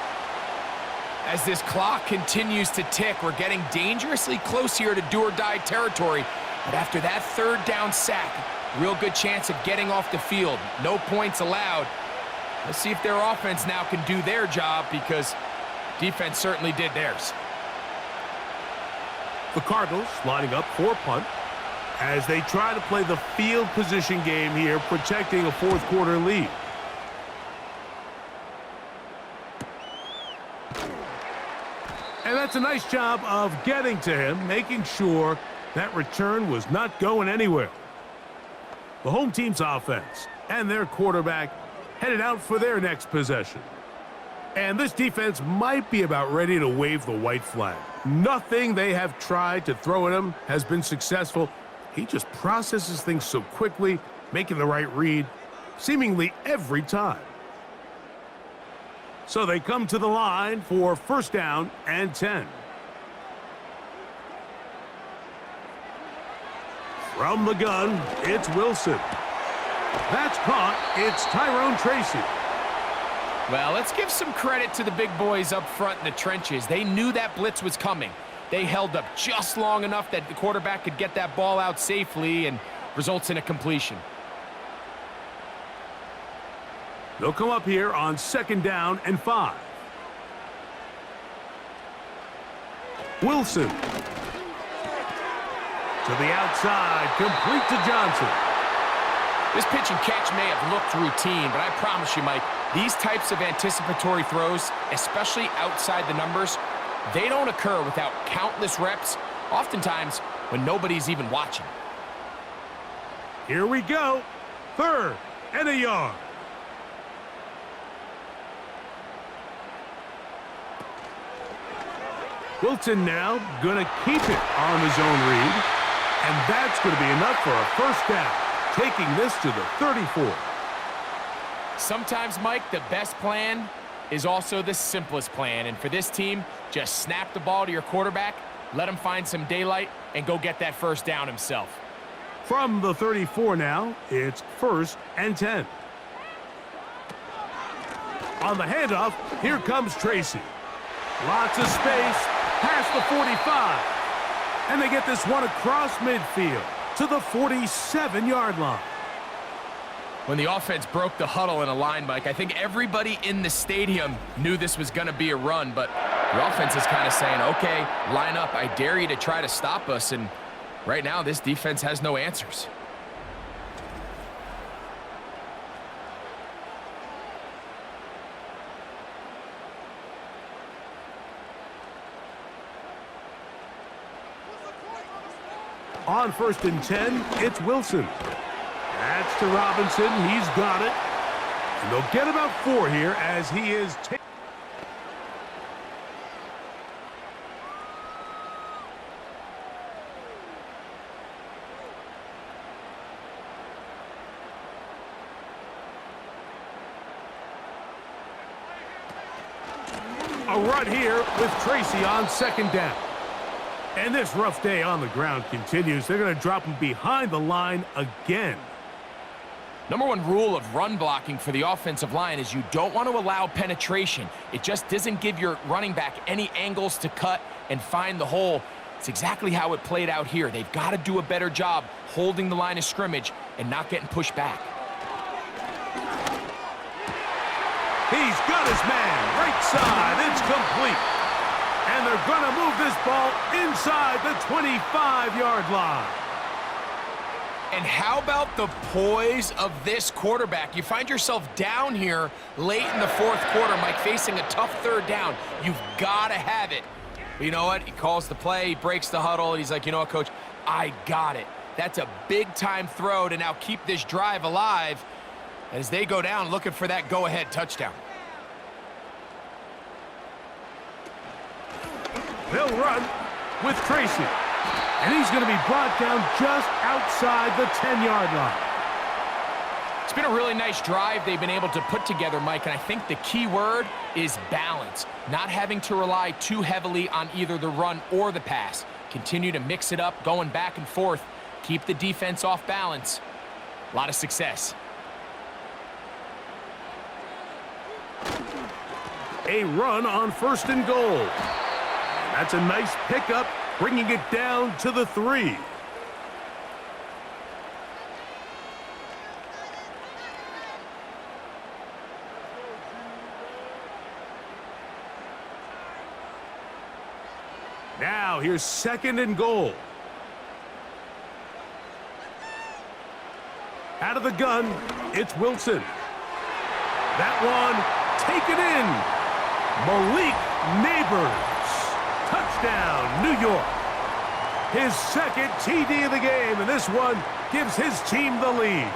As this clock continues to tick, we're getting dangerously close here to do-or-die territory. But after that third down sack, real good chance of getting off the field. No points allowed. Let's see if their offense now can do their job, because defense certainly did theirs. The Cardinals lining up for punt as they try to play the field position game here, protecting a fourth quarter lead. And that's a nice job of getting to him, making sure that return was not going anywhere. The home team's offense and their quarterback headed out for their next possession. And this defense might be about ready to wave the white flag. Nothing they have tried to throw at him has been successful. He just processes things so quickly, making the right read seemingly every time. So they come to the line for first down and 10. From the gun, it's Wilson. That's caught. It's Tyrone Tracy. Well, let's give some credit to the big boys up front in the trenches. They knew that blitz was coming. They held up just long enough that the quarterback could get that ball out safely, and results in a completion. They'll come up here on second down and 5. Wilson. To the outside, complete to Johnson. This pitch and catch may have looked routine, but I promise you, Mike, these types of anticipatory throws, especially outside the numbers, they don't occur without countless reps, oftentimes when nobody's even watching. Here we go. Third and a yard. Wilson now going to keep it on his own read, and that's going to be enough for a first down, taking this to the 34. Sometimes, Mike, the best plan is also the simplest plan, and for this team, just snap the ball to your quarterback, let him find some daylight, and go get that first down himself. From the 34 now, it's first and 10. On the handoff, here comes Tracy. Lots of space past the 45. And they get this one across midfield to the 47-yard line. When the offense broke the huddle in a line, Mike, I think everybody in the stadium knew this was going to be a run, but the offense is kind of saying, okay, line up, I dare you to try to stop us, and right now this defense has no answers. On first and 10, it's Wilson. That's to Robinson. He's got it. And they'll get about 4 here as he is A run here with Tracy on second down. And this rough day on the ground continues. They're going to drop him behind the line again. Number one rule of run blocking for the offensive line is you don't want to allow penetration. It just doesn't give your running back any angles to cut and find the hole. It's exactly how it played out here. They've got to do a better job holding the line of scrimmage and not getting pushed back. He's got his man, right side, it's complete. And they're going to move this ball inside the 25-yard line. And how about the poise of this quarterback? You find yourself down here late in the fourth quarter, Mike, facing a tough third down. You've got to have it. But you know what? He calls the play, he breaks the huddle, and he's like, you know what, Coach? I got it. That's a big-time throw to now keep this drive alive as they go down looking for that go-ahead touchdown. They'll run with Tracy. And he's going to be brought down just outside the 10-yard line. It's been a really nice drive they've been able to put together, Mike, and I think the key word is balance. Not having to rely too heavily on either the run or the pass. Continue to mix it up, going back and forth. Keep the defense off balance. A lot of success. A run on first and goal. That's a nice pickup, bringing it down to the 3. Now, here's second and goal. Out of the gun, it's Wilson. That one taken in. Malik Neighbors. Touchdown, New York. His second TD of the game, and this one gives his team the lead.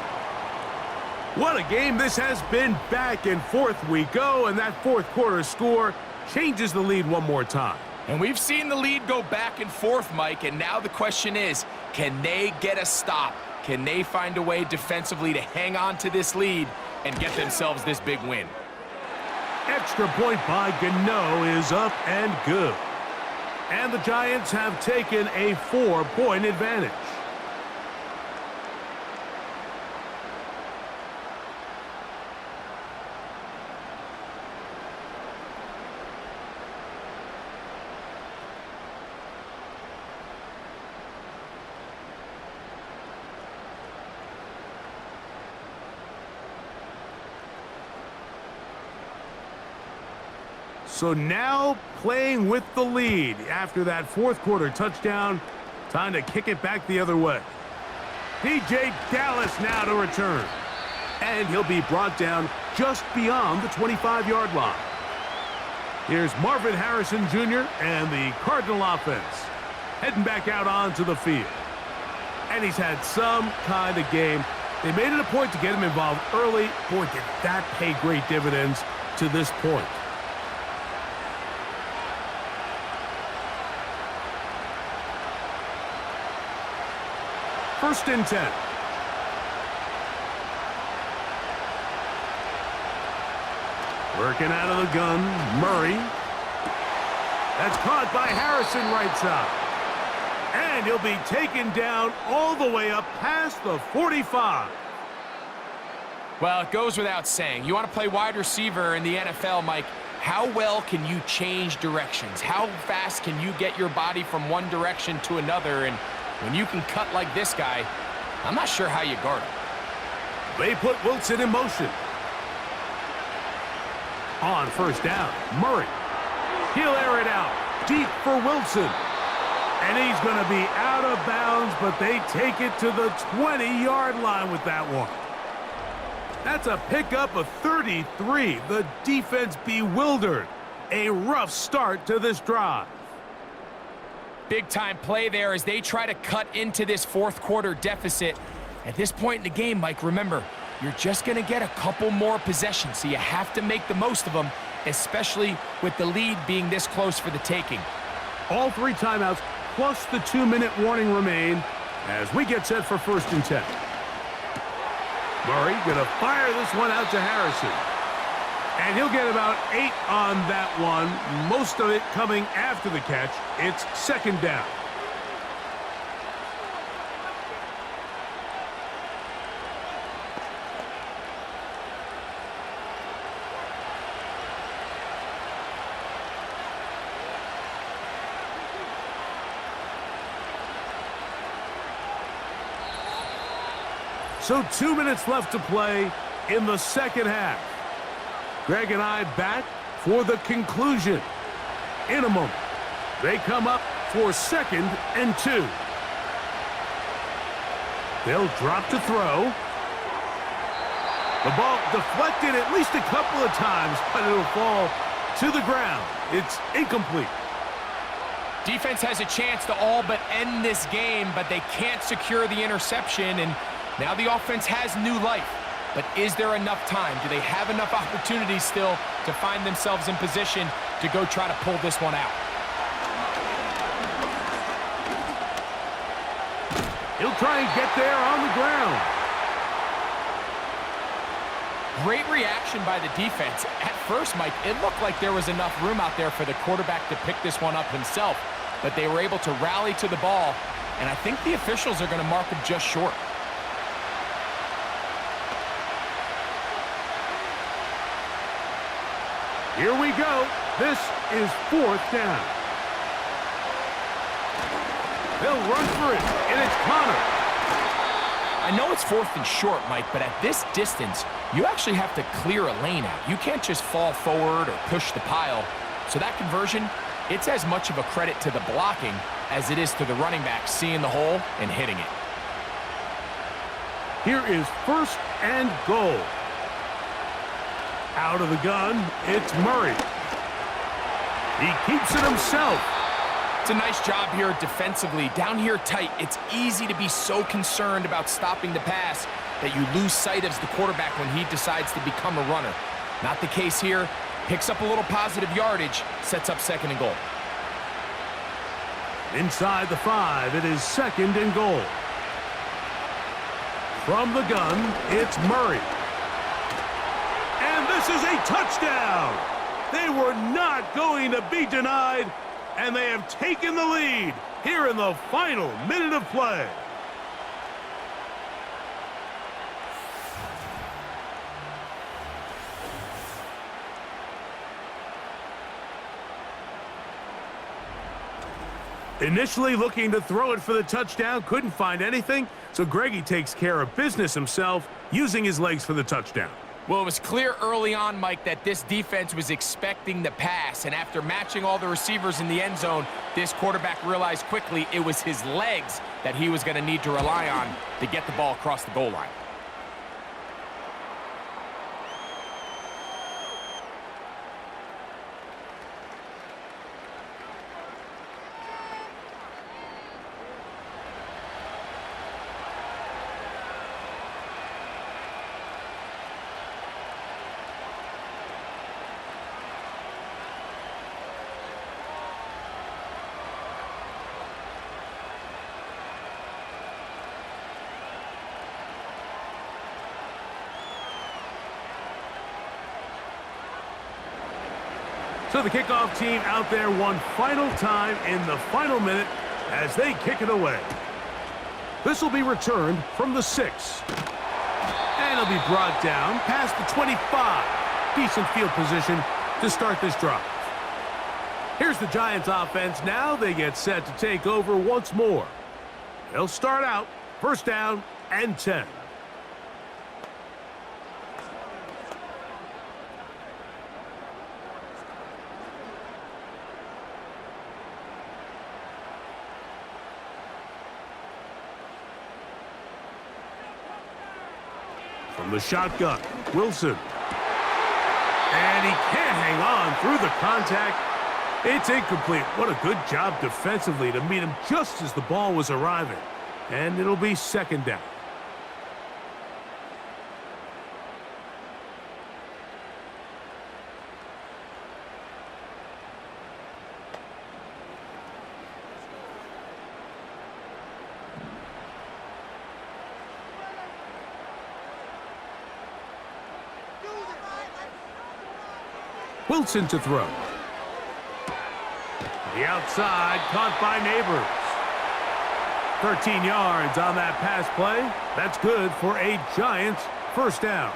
What a game this has been. Back and forth we go, and that fourth quarter score changes the lead one more time. And we've seen the lead go back and forth, Mike, and now the question is, can they get a stop? Can they find a way defensively to hang on to this lead and get themselves this big win? Extra point by Gano is up and good. And the Giants have taken a 4-point advantage. So now playing with the lead after that fourth quarter touchdown. Time to kick it back the other way. DJ Dallas now to return. And he'll be brought down just beyond the 25-yard line. Here's Marvin Harrison Jr. and the Cardinal offense heading back out onto the field. And he's had some kind of game. They made it a point to get him involved early. Boy, did that pay great dividends to this point. First and 10. Working out of the gun, Murray. That's caught by Harrison right side. And he'll be taken down all the way up past the 45. Well, it goes without saying. You want to play wide receiver in the NFL, Mike. How well can you change directions? How fast can you get your body from one direction to another? And when you can cut like this guy, I'm not sure how you guard him. They put Wilson in motion. On first down, Murray. He'll air it out deep for Wilson. And he's going to be out of bounds, but they take it to the 20-yard line with that one. That's a pickup of 33. The defense bewildered. A rough start to this drive. Big-time play there as they try to cut into this fourth quarter deficit. At this point in the game, Mike, remember, you're just going to get a couple more possessions, so you have to make the most of them, especially with the lead being this close for the taking. All 3 timeouts plus the 2-minute warning remain as we get set for first and 10. Murray going to fire this one out to Harrison. And he'll get about 8 on that one, most of it coming after the catch. It's second down. So 2 minutes left to play in the second half. Greg and I back for the conclusion in a moment. They come up for 2nd and 2. They'll drop to throw. The ball deflected at least a couple of times, but it'll fall to the ground. It's incomplete. Defense has a chance to all but end this game, but they can't secure the interception, and now the offense has new life. But is there enough time? Do they have enough opportunities still to find themselves in position to go try to pull this one out? He'll try and get there on the ground. Great reaction by the defense. At first, Mike, it looked like there was enough room out there for the quarterback to pick this one up himself, but they were able to rally to the ball, and I think the officials are going to mark him just short. Here we go. This is 4th down. They'll run for it, and it's Connor. I know it's 4th and short, Mike, but at this distance, you actually have to clear a lane out. You can't just fall forward or push the pile. So that conversion, it's as much of a credit to the blocking as it is to the running back seeing the hole and hitting it. Here is 1st and goal. Out of the gun, it's Murray. He keeps it himself. It's a nice job here defensively. Down here tight, it's easy to be so concerned about stopping the pass that you lose sight of the quarterback when he decides to become a runner. Not the case here. Picks up a little positive yardage, sets up 2nd and goal. Inside the 5, it is 2nd and goal. From the gun, it's Murray. And this is a touchdown. They were not going to be denied, and they have taken the lead here in the final minute of play. Initially looking to throw it for the touchdown, couldn't find anything, so Greggy takes care of business himself, using his legs for the touchdown. Well, it was clear early on, Mike, that this defense was expecting the pass, and after matching all the receivers in the end zone, this quarterback realized quickly it was his legs that he was going to need to rely on to get the ball across the goal line. So the kickoff team out there one final time in the final minute as they kick it away. This will be returned from the 6. And it'll be brought down past the 25. Decent field position to start this drive. Here's the Giants offense. Now they get set to take over once more. They'll start out 1st down and 10. From the shotgun, Wilson. And he can't hang on through the contact. It's incomplete. What a good job defensively to meet him just as the ball was arriving. And it'll be 2nd down. Wilson to throw. The outside, caught by Neighbors. 13 yards on that pass play. That's good for a Giants first down.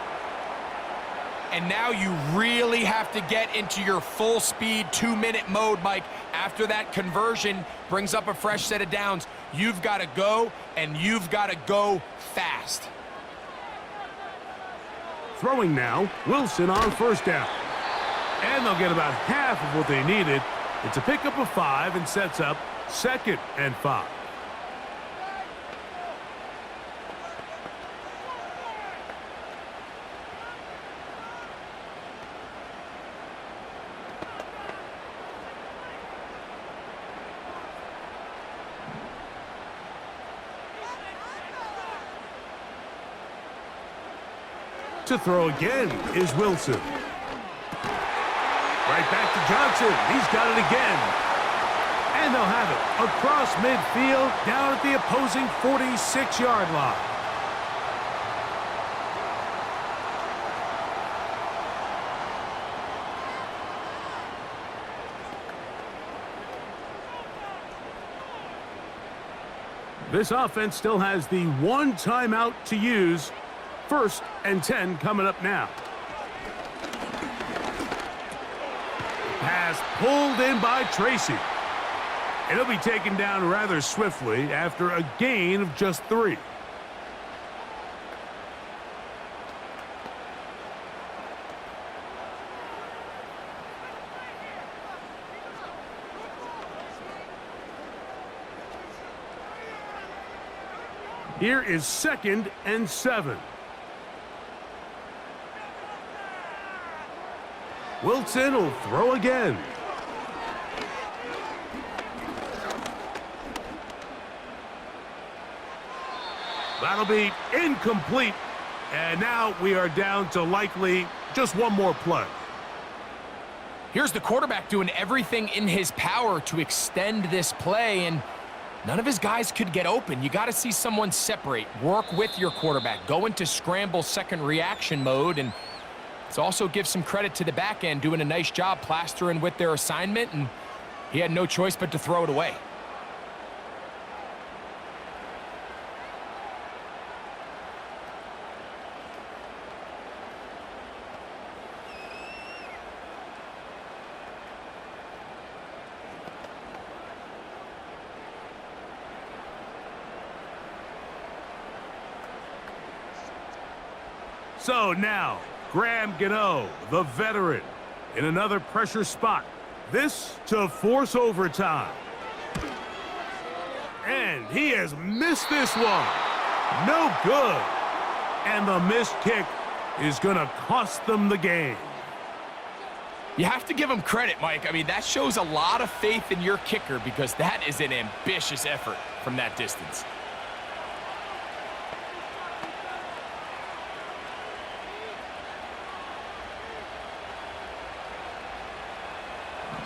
And now you really have to get into your full-speed 2-minute mode, Mike. After that conversion brings up a fresh set of downs, you've got to go, and you've got to go fast. Throwing now, Wilson on first down. And they'll get about half of what they needed. It's a pickup of 5 and sets up 2nd and 5. To throw again is Wilson. Right back to Johnson. He's got it again. And they'll have it across midfield down at the opposing 46-yard line. This offense still has the 1 timeout to use. 1st and 10 coming up now. Pass pulled in by Tracy. It'll be taken down rather swiftly after a gain of just 3. Here is 2nd and 7. Wilson will throw again. That'll be incomplete. And now we are down to likely just 1 more play. Here's the quarterback doing everything in his power to extend this play, and none of his guys could get open. You got to see someone separate, work with your quarterback, go into scramble second reaction mode, and let's also give some credit to the back end doing a nice job plastering with their assignment, and he had no choice but to throw it away. So now, Graham Gano, the veteran, in another pressure spot. This to force overtime. And he has missed this one. No good. And the missed kick is going to cost them the game. You have to give him credit, Mike. I mean, that shows a lot of faith in your kicker because that is an ambitious effort from that distance.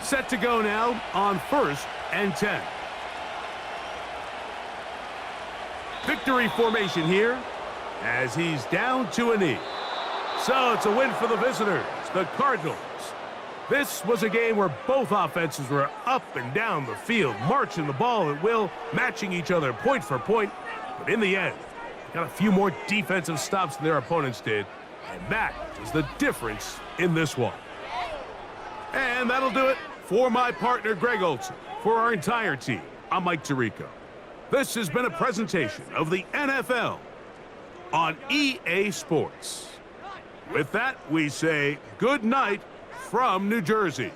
Set to go now on 1st and 10. Victory formation here as he's down to a knee. So it's a win for the visitors, the Cardinals. This was a game where both offenses were up and down the field, marching the ball at will, matching each other point for point. But in the end, they got a few more defensive stops than their opponents did. And that is the difference in this one. And that'll do it for my partner, Greg Olson. For our entire team, I'm Mike Tirico. This has been a presentation of the NFL on EA Sports. With that, we say good night from New Jersey.